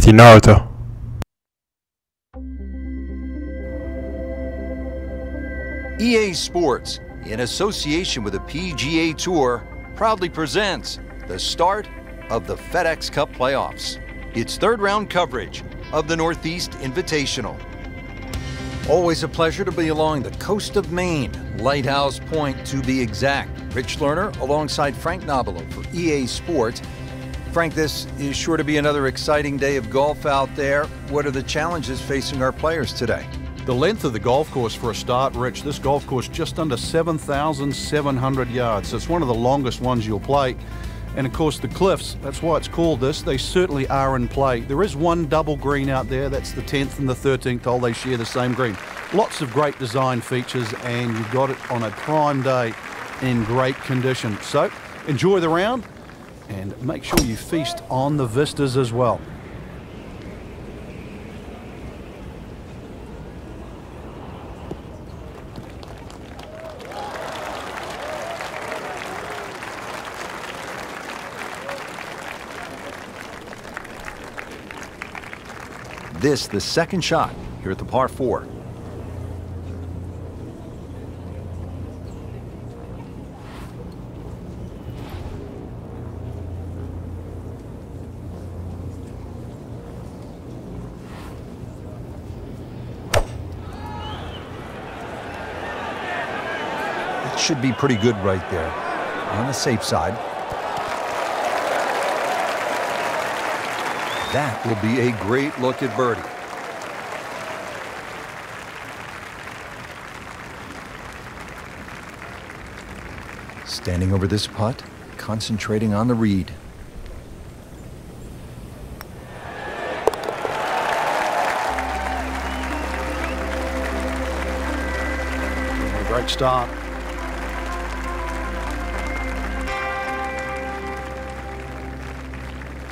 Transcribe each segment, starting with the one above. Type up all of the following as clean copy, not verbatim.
Matthew Naruto. EA Sports, in association with the PGA Tour, proudly presents the start of the FedEx Cup playoffs. It's third round coverage of the Northeast Invitational. Always a pleasure to be along the coast of Maine, Lighthouse Point to be exact. Rich Lerner alongside Frank Nobilo for EA Sports. Frank, this is sure to be another exciting day of golf out there. What are the challenges facing our players today? The length of the golf course for a start, Rich. This golf course just under 7,700 yards. So it's one of the longest ones you'll play. And of course the cliffs, that's why it's called this, they certainly are in play. There is one double green out there, that's the 10th and the 13th hole, they share the same green. Lots of great design features and you've got it on a prime day in great condition. So enjoy the round and make sure you feast on the vistas as well. This, the second shot here at the par 4. It should be pretty good right there, on the safe side. That will be a great look at birdie. Standing over this putt, concentrating on the read. Great start.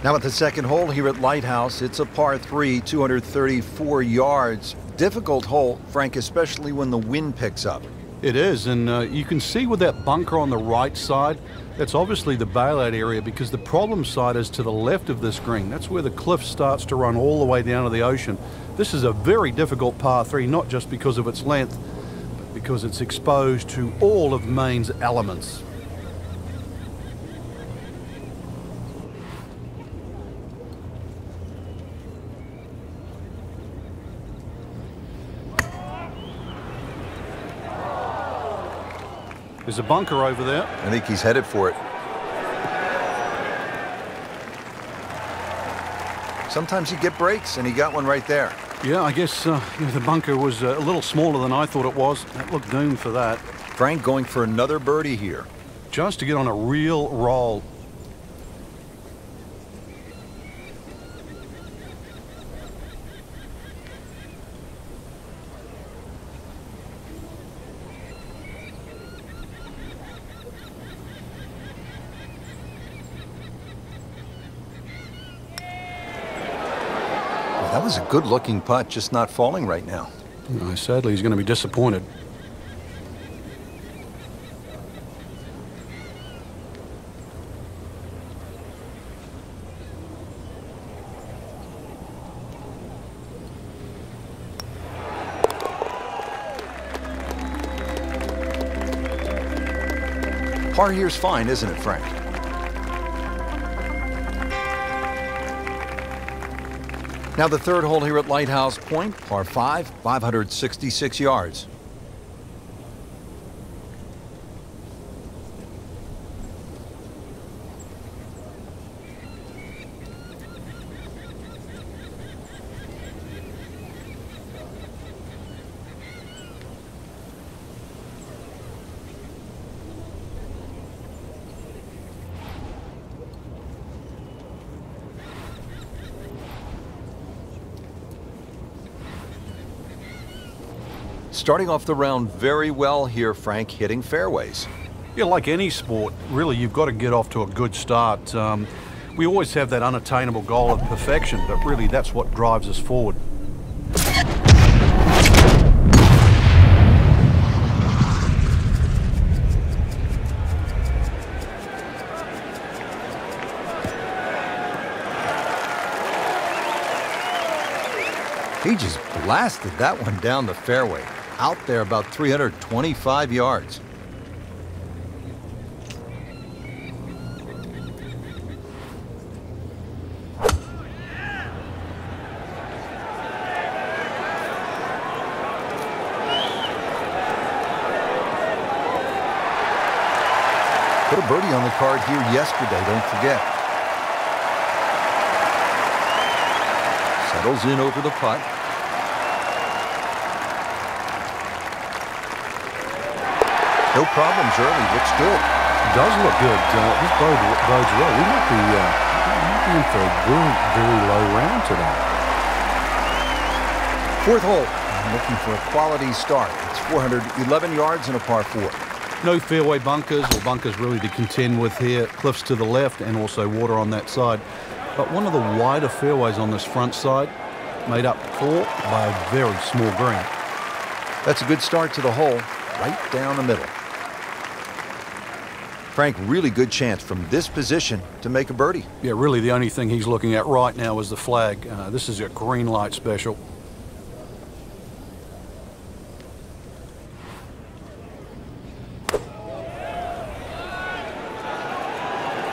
Now at the second hole here at Lighthouse, it's a par 3, 234 yards. Difficult hole, Frank, especially when the wind picks up. It is, and you can see with that bunker on the right side, that's obviously the bailout area because the problem side is to the left of this green. That's where the cliff starts to run all the way down to the ocean. This is a very difficult par 3, not just because of its length, but because it's exposed to all of Maine's elements. There's a bunker over there. I think he's headed for it. Sometimes you get breaks, and he got one right there. Yeah, I guess the bunker was a little smaller than I thought it was. That looked doomed for that. Frank going for another birdie here. Just to get on a real roll. That was a good-looking putt, just not falling right now. Sadly, he's going to be disappointed. Par here's fine, isn't it, Frank? Now the third hole here at Lighthouse Point, par 5, 566 yards. Starting off the round very well here, Frank, hitting fairways. Yeah, like any sport, really, you've got to get off to a good start. We always have that unattainable goal of perfection, but really that's what drives us forward. He just blasted that one down the fairway. Out there about 325 yards. Put a birdie on the card here yesterday, don't forget. Settles in over the putt. No problems early, looks good. Does look good. This bodes well. We might be in for a very, very low round today. Fourth hole. I'm looking for a quality start. It's 411 yards and a par 4. No fairway bunkers or bunkers really to contend with here. Cliffs to the left and also water on that side. But one of the wider fairways on this front side, made up for by a very small green. That's a good start to the hole, right down the middle. Frank, really good chance from this position to make a birdie. Yeah, really the only thing he's looking at right now is the flag. This is a green light special.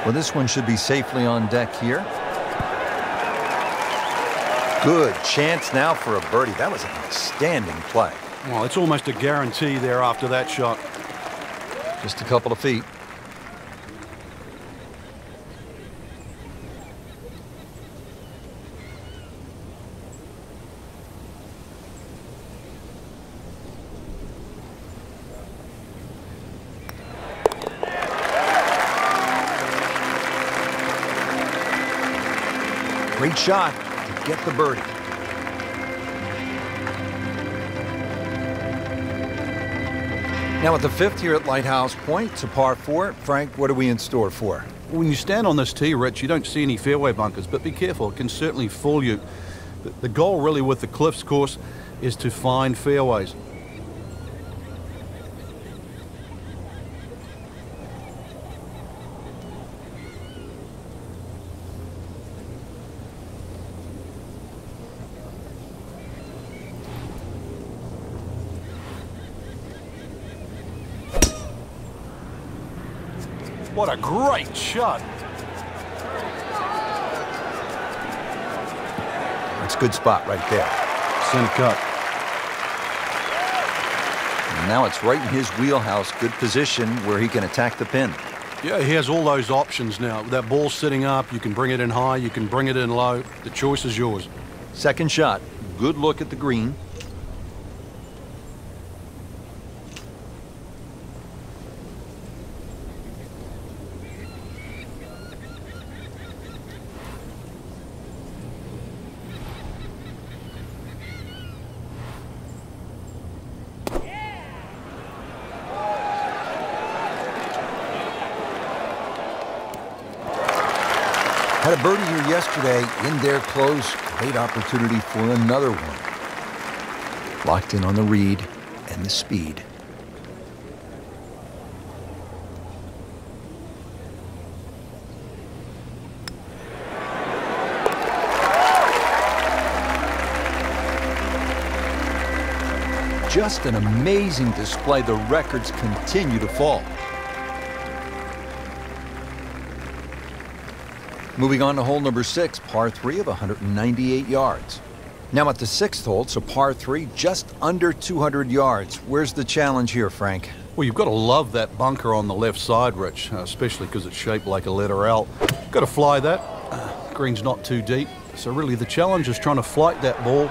Well, this one should be safely on deck here. Good chance now for a birdie. That was an outstanding play. Well, it's almost a guarantee there after that shot. Just a couple of feet. Great shot to get the birdie. Now at the fifth here at Lighthouse Point, it's a par 4. Frank, what are we in store for? When you stand on this tee, Rich, you don't see any fairway bunkers, but be careful. It can certainly fool you. The goal really with the Cliffs course is to find fairways. What a great shot. That's a good spot right there. Center cut. And now it's right in his wheelhouse. Good position where he can attack the pin. Yeah, he has all those options now. That ball's sitting up. You can bring it in high. You can bring it in low. The choice is yours. Second shot. Good look at the green. Had a birdie here yesterday, in there close. Great opportunity for another one. Locked in on the read and the speed. Just an amazing display. The records continue to fall. Moving on to hole number 6, par 3 of 198 yards. Now at the 6th hole, it's a par 3, just under 200 yards. Where's the challenge here, Frank? Well, you've got to love that bunker on the left side, Rich, especially because it's shaped like a letter L. Got to fly that. Green's not too deep. So really the challenge is trying to flight that ball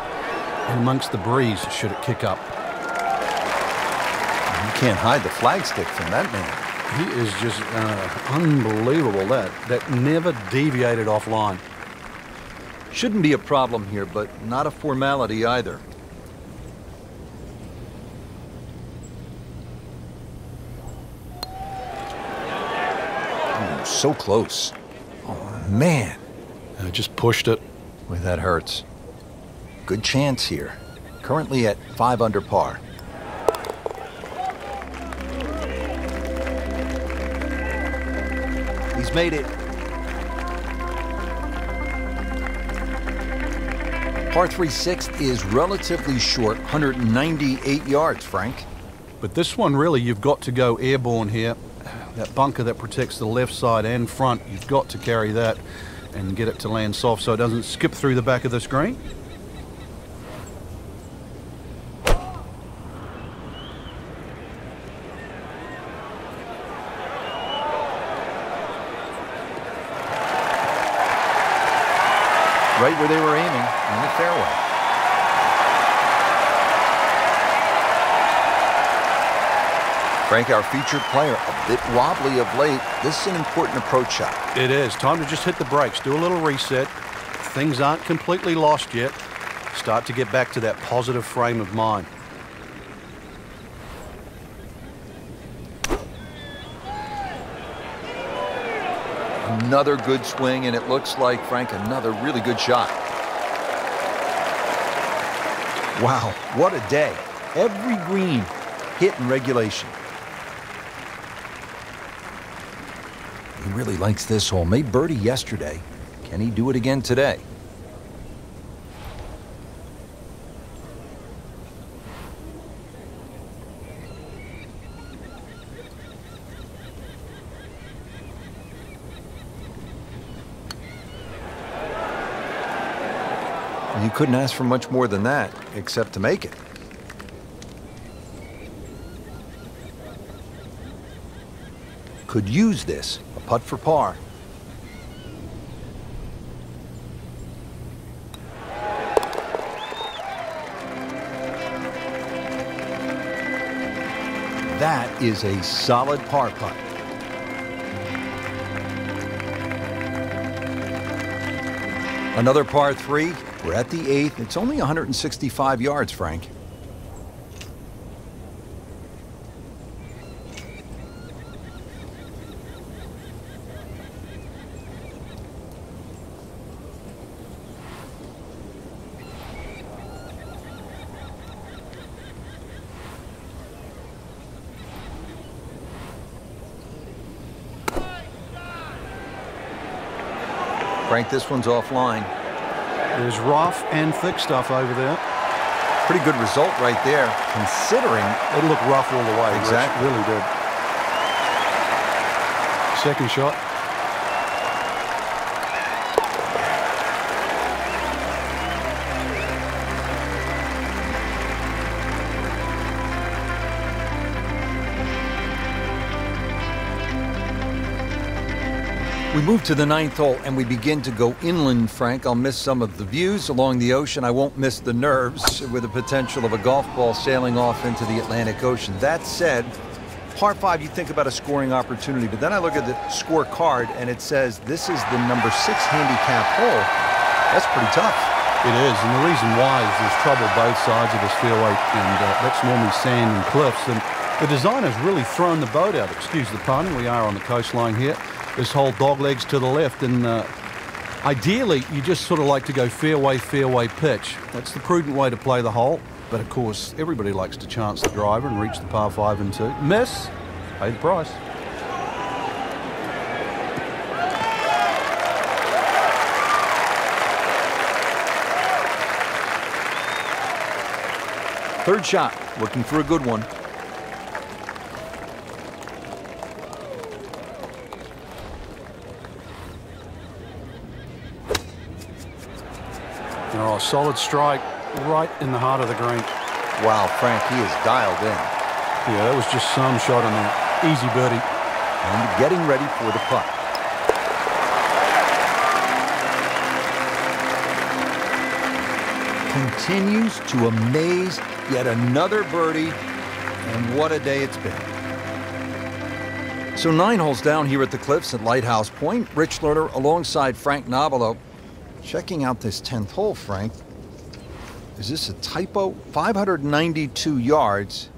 in amongst the breeze should it kick up. You can't hide the flagstick from that man. He is just unbelievable. That never deviated offline. Shouldn't be a problem here, but not a formality either. Ooh, so close. Oh, man. Just pushed it. Boy, that hurts. Good chance here. Currently at 5 under par. He's made it. Par 3 sixth is relatively short, 198 yards, Frank. But this one, really, you've got to go airborne here. That bunker that protects the left side and front, you've got to carry that and get it to land soft so it doesn't skip through the back of the screen. Right where they were aiming, in the fairway. Frank, our featured player, a bit wobbly of late. This is an important approach shot. It is. Time to just hit the brakes, do a little reset. Things aren't completely lost yet. Start to get back to that positive frame of mind. Another good swing, and it looks like, Frank, another really good shot. Wow, what a day. Every green hit in regulation. He really likes this hole. Made birdie yesterday. Can he do it again today? You couldn't ask for much more than that, except to make it. Could use this, a putt for par. That is a solid par putt. Another par 3. We're at the 8th. It's only 165 yards, Frank. Frank, this one's offline. There's rough and thick stuff over there. Pretty good result right there, considering it looked rough all the way. Exactly. Rich, really did. Second shot. We move to the 9th hole and we begin to go inland, Frank. I'll miss some of the views along the ocean. I won't miss the nerves with the potential of a golf ball sailing off into the Atlantic Ocean. That said, par 5, you think about a scoring opportunity, but then I look at the scorecard and it says this is the number 6 handicap hole. That's pretty tough. It is, and the reason why is there's trouble both sides of this fairway, and that's normally sand and cliffs. And the designer's really thrown the boat out. Excuse the pun, we are on the coastline here. This whole dog legs to the left, and ideally you just sort of like to go fairway, fairway pitch. That's the prudent way to play the hole, but of course everybody likes to chance the driver and reach the par 5 and 2. Miss, pay the price. Third shot, looking for a good one. Oh, solid strike right in the heart of the green. Wow, Frank, he is dialed in. Yeah, that was just some shot in there. Easy birdie. And getting ready for the putt. Continues to amaze. Yet another birdie. And what a day it's been. So 9 holes down here at the Cliffs at Lighthouse Point. Rich Lerner alongside Frank Nobilo. Checking out this 10th hole, Frank. Is this a typo? 592 yards,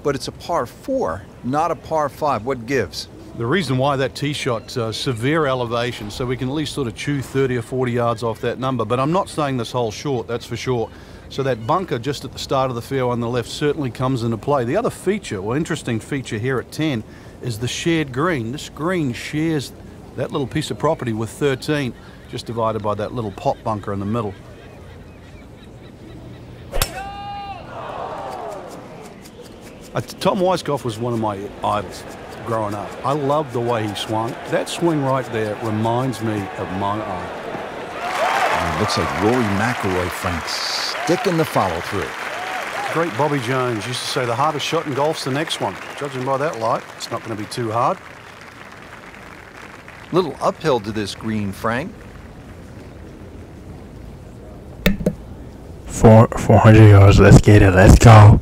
but it's a par 4, not a par 5. What gives? The reason why that tee shot, severe elevation, so we can at least sort of chew 30 or 40 yards off that number. But I'm not saying this hole's short, that's for sure. So that bunker just at the start of the fairway on the left certainly comes into play. The other feature, or interesting feature here at 10, is the shared green. This green shares that little piece of property with 13. Just divided by that little pot bunker in the middle. Tom Weiskopf was one of my idols growing up. I loved the way he swung. That swing right there reminds me of my idol. And it looks like Rory McIlroy, Frank, sticking the follow-through. Great Bobby Jones used to say the hardest shot in golf's the next one. Judging by that light, it's not going to be too hard. Little uphill to this green, Frank. 400 yards. Let's get it. Let's go.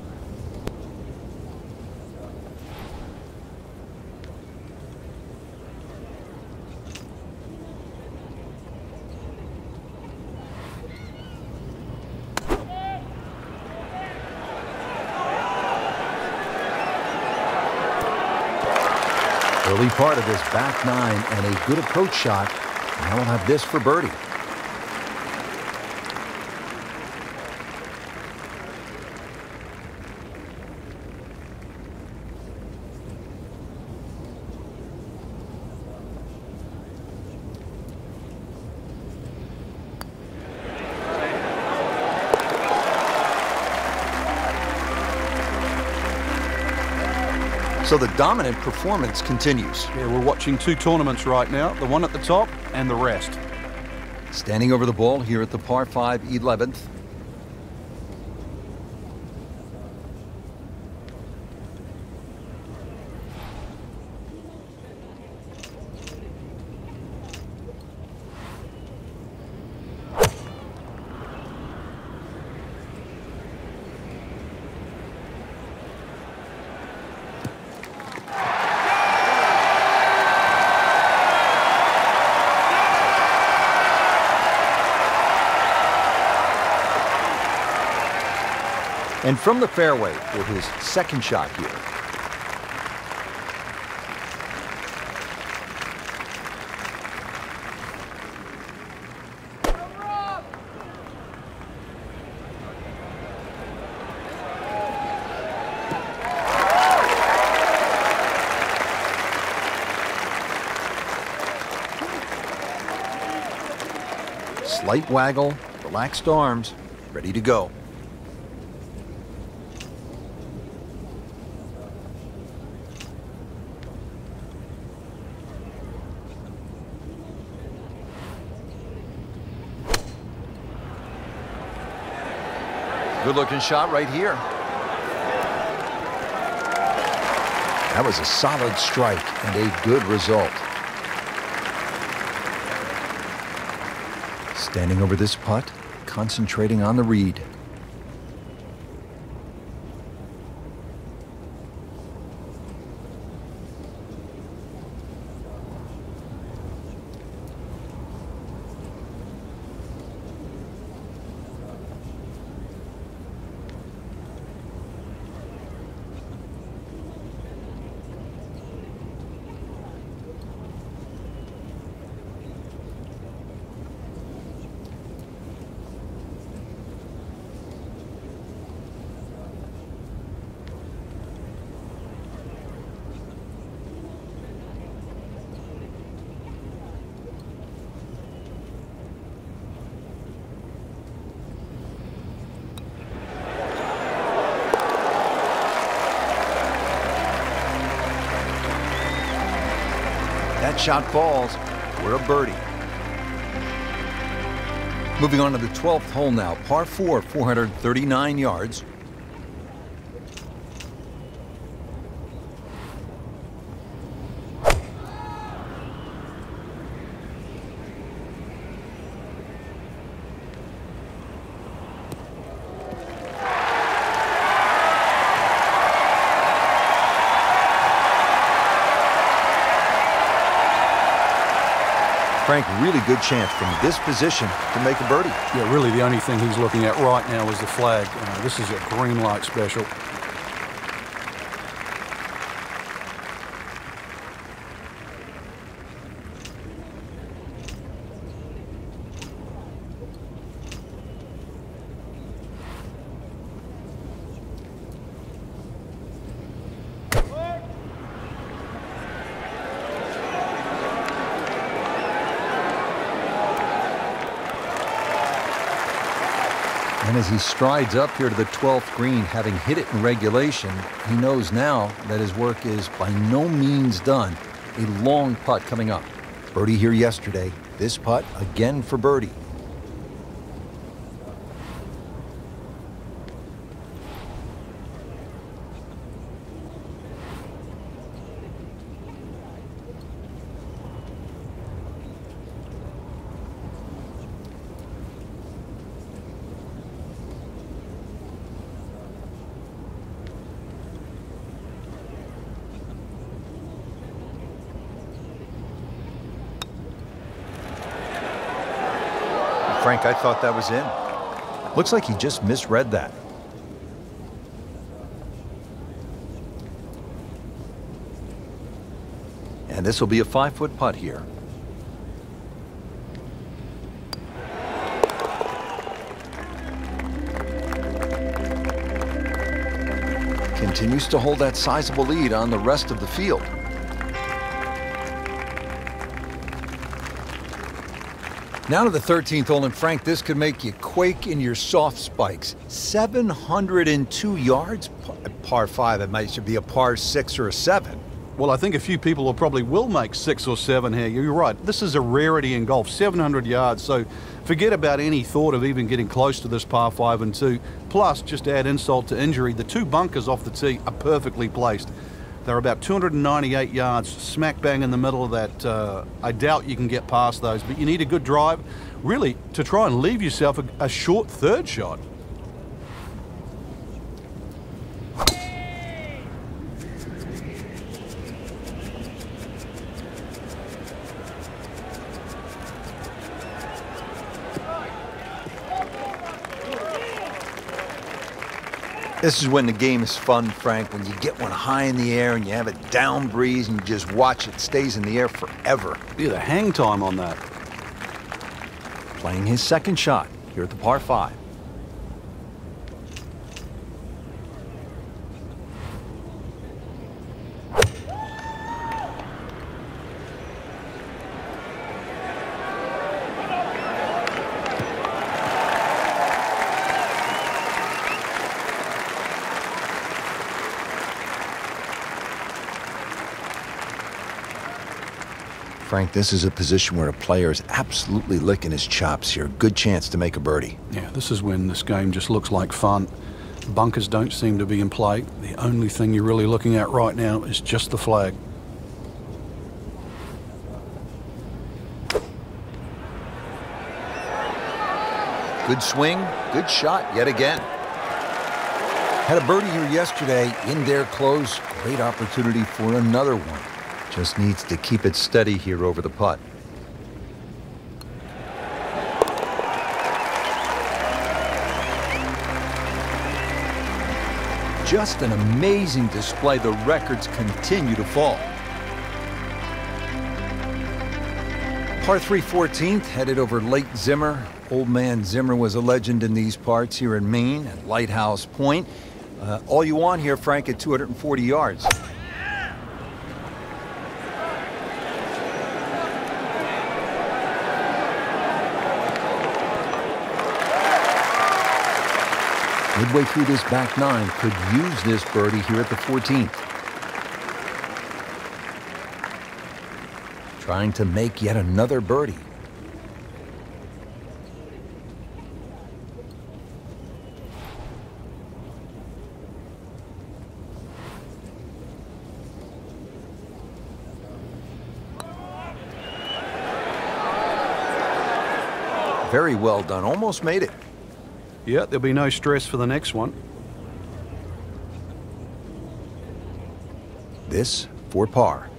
Early part of this back nine and a good approach shot. Now we'll have this for birdie. So the dominant performance continues. Yeah, we're watching two tournaments right now, the one at the top and the rest. Standing over the ball here at the par 5 11th. And from the fairway for his second shot here. Slight waggle, relaxed arms, ready to go. Good-looking shot right here. That was a solid strike and a good result. Standing over this putt, concentrating on the read. That shot falls for a birdie. Moving on to the 12th hole now, par 4, 439 yards. Frank, really good chance from this position to make a birdie. Yeah, really the only thing he's looking at right now is the flag. This is a green light special. And as he strides up here to the 12th green, having hit it in regulation, he knows now that his work is by no means done. A long putt coming up. Birdie here yesterday. This putt again for birdie. Frank, I thought that was in. Looks like he just misread that. And this will be a 5-foot putt here. Continues to hold that sizable lead on the rest of the field. Now to the 13th hole, and Frank, this could make you quake in your soft spikes. 702 yards, par 5. It might should be a par 6 or a 7. Well, I think a few people will make 6 or 7 here. You're right. This is a rarity in golf, 700 yards. So forget about any thought of even getting close to this par 5 and 2. Plus, just to add insult to injury, the 2 bunkers off the tee are perfectly placed. They're about 298 yards, smack bang in the middle of that. I doubt you can get past those, but you need a good drive, really, to try and leave yourself a short third shot. This is when the game is fun, Frank, when you get one high in the air and you have it down breeze and you just watch it stays in the air forever. Yeah, the hang time on that. Playing his second shot here at the par 5. Frank, this is a position where a player is absolutely licking his chops here. Good chance to make a birdie. Yeah, this is when this game just looks like fun. Bunkers don't seem to be in play. The only thing you're really looking at right now is just the flag. Good swing, good shot yet again. Had a birdie here yesterday in there close. Great opportunity for another one. Just needs to keep it steady here over the putt. Just an amazing display. The records continue to fall. Par 3 14th, headed over Lake Zimmer. Old man Zimmer was a legend in these parts here in Maine at Lighthouse Point. All you want here, Frank, at 240 yards. Midway through this back 9, could use this birdie here at the 14th. Trying to make yet another birdie. Very well done. Almost made it. Yeah, there'll be no stress for the next one. This for par.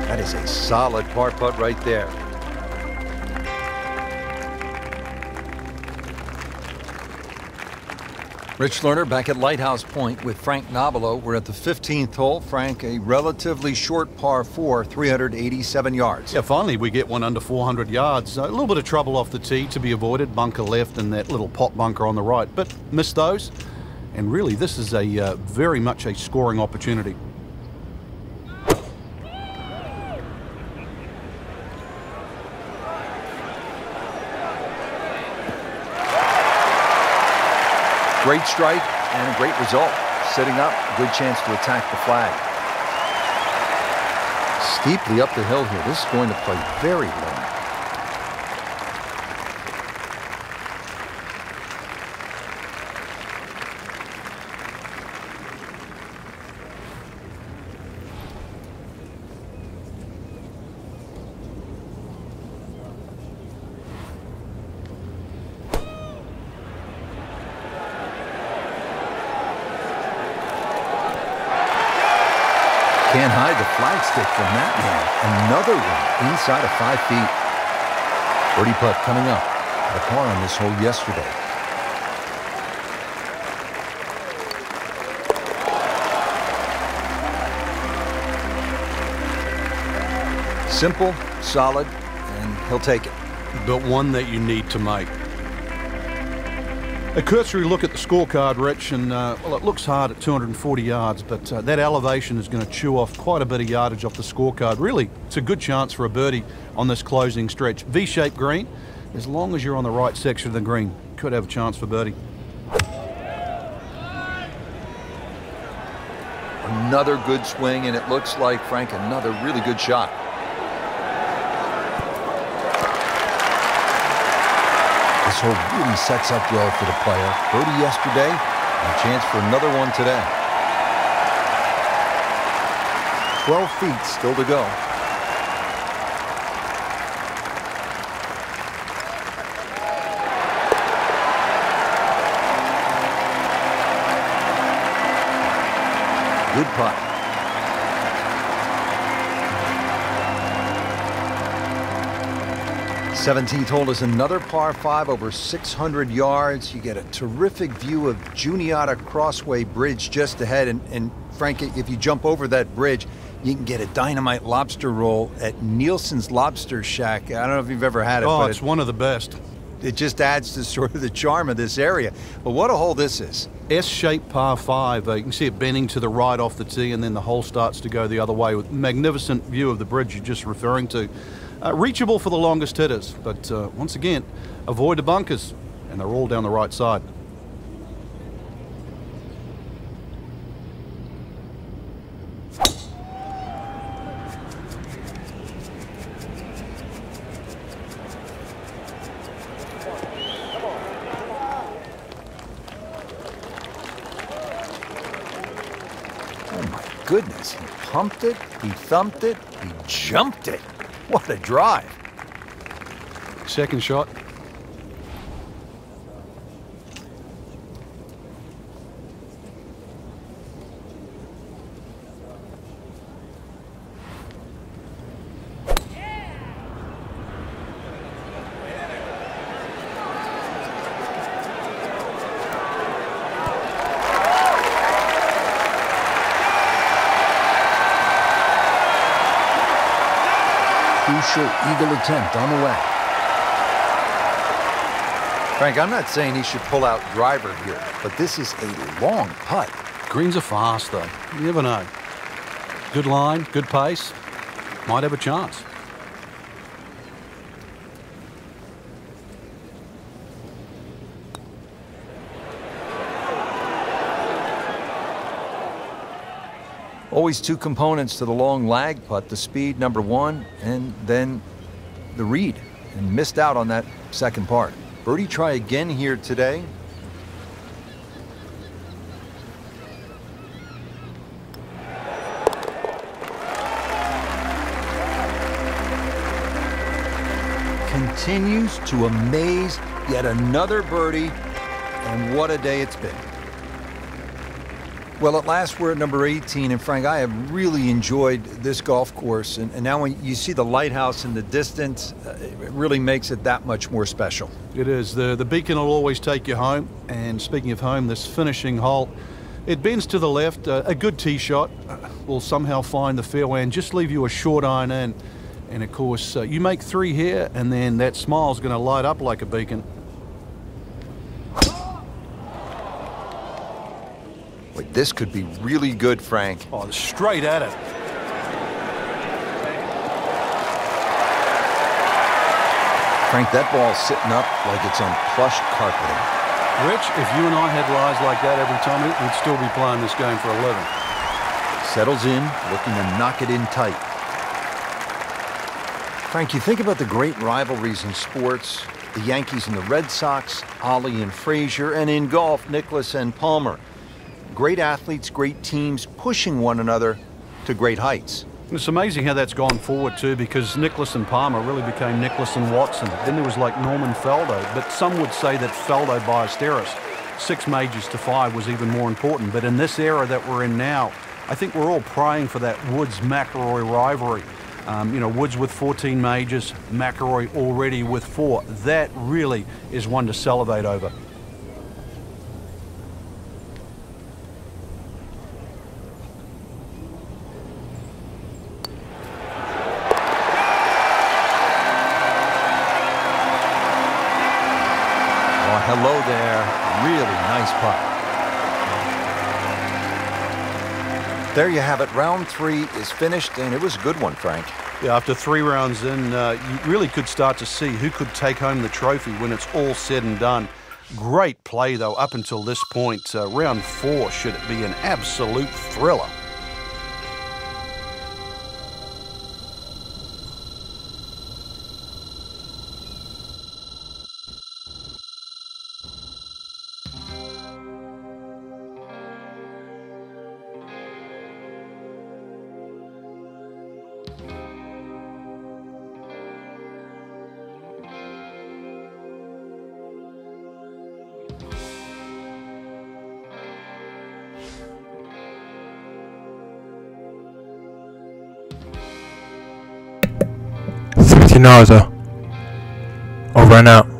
That is a solid par putt right there. Rich Lerner back at Lighthouse Point with Frank Nobilo. We're at the 15th hole. Frank, a relatively short par 4, 387 yards. Yeah, finally we get one under 400 yards. A little bit of trouble off the tee to be avoided. Bunker left and that little pot bunker on the right, but missed those. And really, this is a very much a scoring opportunity. Great strike and a great result. Sitting up, good chance to attack the flag. Steeply up the hill here. This is going to play very long. Can't hide the flag stick from that man. Another one inside of 5 feet. Birdie putt coming up. The par on this hole yesterday. Simple, solid, and he'll take it. But one that you need to make. A cursory look at the scorecard, Rich, and well, it looks hard at 240 yards, but that elevation is going to chew off quite a bit of yardage off the scorecard. Really, it's a good chance for a birdie on this closing stretch. V-shaped green, as long as you're on the right section of the green, could have a chance for birdie. Another good swing, and it looks like, Frank, another really good shot. This hole really sets up well for the player. Birdie yesterday, and a chance for another one today. 12 feet still to go. Good putt. 17th hole is another par 5 over 600 yards. You get a terrific view of Juniata Crossway Bridge just ahead. And Frank, if you jump over that bridge, you can get a dynamite lobster roll at Nielsen's Lobster Shack. I don't know if you've ever had it. Oh, but it's one of the best. It just adds to sort of the charm of this area. But what a hole this is. S-shaped par 5. You can see it bending to the right off the tee, and then the hole starts to go the other way with magnificent view of the bridge you're just referring to. Reachable for the longest hitters, but once again, avoid the bunkers, and they're all down the right side. Oh my goodness, he pumped it, he thumped it, he jumped it. What a drive. Second shot. Crucial eagle attempt on the way. Frank, I'm not saying he should pull out driver here, but this is a long putt. Greens are fast, though. You never know. Good line, good pace. Might have a chance. Always two components to the long lag putt, the speed, number one, and then the read. And missed out on that second part. Birdie try again here today. Continues to amaze. Yet another birdie, and what a day it's been. Well, at last we're at number 18, and Frank, I have really enjoyed this golf course, and now when you see the lighthouse in the distance, it really makes it that much more special. It is. The beacon will always take you home, and speaking of home, this finishing hole, it bends to the left. A good tee shot will somehow find the fairway and just leave you a short iron in, and of course, you make 3 here, and then that smile's going to light up like a beacon. Wait, this could be really good, Frank. Oh, straight at it. Frank, that ball's sitting up like it's on plush carpeting. Rich, if you and I had lies like that every time, we'd still be playing this game for 11. Settles in, looking to knock it in tight. Frank, you think about the great rivalries in sports, the Yankees and the Red Sox, Ollie and Frazier, and in golf, Nicklaus and Palmer. Great athletes, great teams pushing one another to great heights. It's amazing how that's gone forward too, because Nicklaus and Palmer really became Nicklaus and Watson. Then there was like Norman Faldo, but some would say that Faldo Ballesteros, 6 majors to 5, was even more important. But in this era that we're in now, I think we're all praying for that Woods-McIlroy rivalry. Woods with 14 majors, McIlroy already with 4. That really is one to salivate over. Oh, hello there. Really nice putt. There you have it. Round 3 is finished, and it was a good one, Frank. Yeah, after 3 rounds in, you really could start to see who could take home the trophy when it's all said and done. Great play, though, up until this point. Round 4 should be an absolute thriller. $16 over and out.